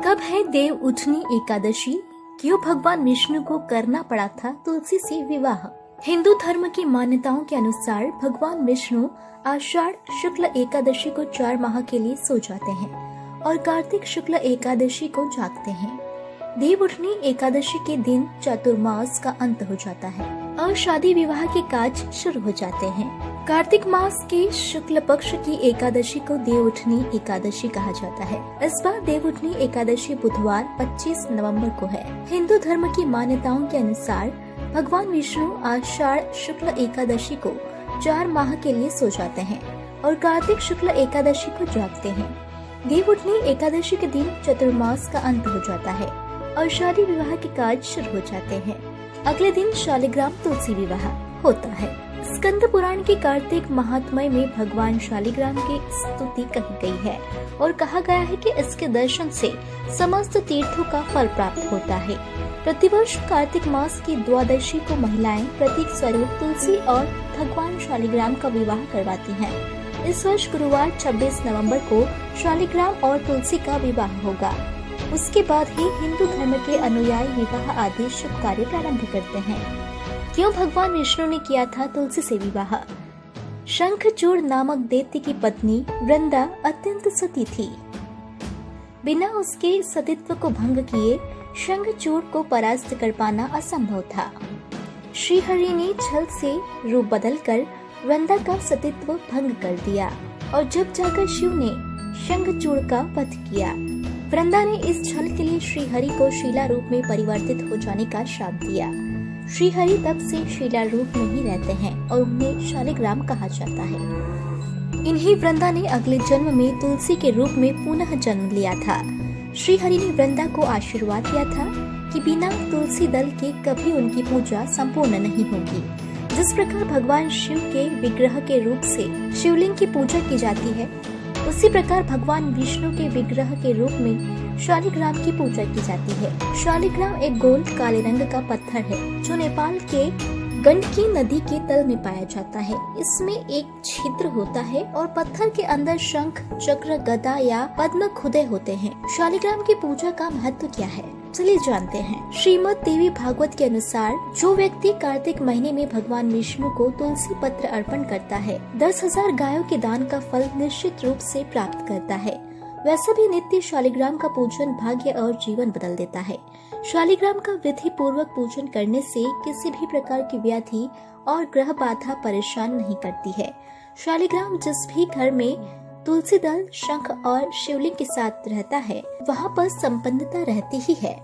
कब है देव उठनी एकादशी? क्यों भगवान विष्णु को करना पड़ा था तुलसी से विवाह? हिंदू धर्म की मान्यताओं के अनुसार भगवान विष्णु आषाढ़ शुक्ल एकादशी को 4 माह के लिए सो जाते हैं और कार्तिक शुक्ल एकादशी को जागते हैं। देव उठनी एकादशी के दिन चातुर्मास का अंत हो जाता है और शादी विवाह के काज शुरू हो जाते हैं। कार्तिक मास के शुक्ल पक्ष की एकादशी को देव उठनी एकादशी कहा जाता है। इस बार देव उठनी एकादशी बुधवार 25 नवंबर को है। हिंदू धर्म की मान्यताओं के अनुसार भगवान विष्णु आषाढ़ शुक्ल एकादशी को 4 माह के लिए सो जाते हैं और कार्तिक शुक्ल एकादशी को जागते हैं। देव उठनी एकादशी के दिन चतुर्मास का अंत हो जाता है और शादी विवाह के काज शुरू हो जाते हैं। अगले दिन शालिग्राम तुलसी विवाह होता है। स्कंद पुराण के कार्तिक महात्म्य में भगवान शालिग्राम की स्तुति कही गई है और कहा गया है कि इसके दर्शन से समस्त तीर्थों का फल प्राप्त होता है। प्रतिवर्ष कार्तिक मास की द्वादशी को महिलाएं प्रतीक स्वरूप तुलसी और भगवान शालिग्राम का विवाह करवाती हैं। इस वर्ष गुरुवार 26 नवंबर को शालिग्राम और तुलसी का विवाह होगा। उसके बाद ही हिंदू धर्म के अनुयायी विवाह आदि शुभ कार्य प्रारंभ करते हैं। क्यों भगवान विष्णु ने किया था तुलसी से विवाह? शंखचूड़ नामक दैत्य की पत्नी वृंदा अत्यंत सती थी। बिना उसके सतीत्व को भंग किए शंखचूड़ को परास्त कर पाना असंभव था। श्री हरि ने छल से रूप बदलकर वृंदा का सतीत्व भंग कर दिया और जब जाकर शिव ने शंखचूड़ का वध किया। वृंदा ने इस छल के लिए श्री हरि को शीला रूप में परिवर्तित हो जाने का श्राप दिया। श्री हरि तब से शीला रूप में ही रहते हैं और उन्हें शालिग्राम कहा जाता है। इन्हीं वृंदा ने अगले जन्म में तुलसी के रूप में पुनः जन्म लिया था। श्री हरि ने वृंदा को आशीर्वाद दिया था कि बिना तुलसी दल के कभी उनकी पूजा संपूर्ण नहीं होगी। जिस प्रकार भगवान शिव के विग्रह के रूप से शिवलिंग की पूजा की जाती है, उसी प्रकार भगवान विष्णु के विग्रह के रूप में शालिग्राम की पूजा की जाती है। शालिग्राम एक गोल काले रंग का पत्थर है जो नेपाल के गंडकी नदी के तल में पाया जाता है। इसमें एक छिद्र होता है और पत्थर के अंदर शंख, चक्र, गदा या पद्म खुदे होते हैं। शालिग्राम की पूजा का महत्व क्या है, चलिए जानते हैं। श्रीमद् देवी भागवत के अनुसार जो व्यक्ति कार्तिक महीने में भगवान विष्णु को तुलसी पत्र अर्पण करता है 10,000 गायों के दान का फल निश्चित रूप से प्राप्त करता है। वैसे भी नित्य शालिग्राम का पूजन भाग्य और जीवन बदल देता है। शालिग्राम का विधि पूर्वक पूजन करने से किसी भी प्रकार की व्याधि और ग्रह बाधा परेशान नहीं करती है। शालिग्राम जिस भी घर में तुलसी दल, शंख और शिवलिंग के साथ रहता है, वहाँ पर संपन्नता रहती ही है।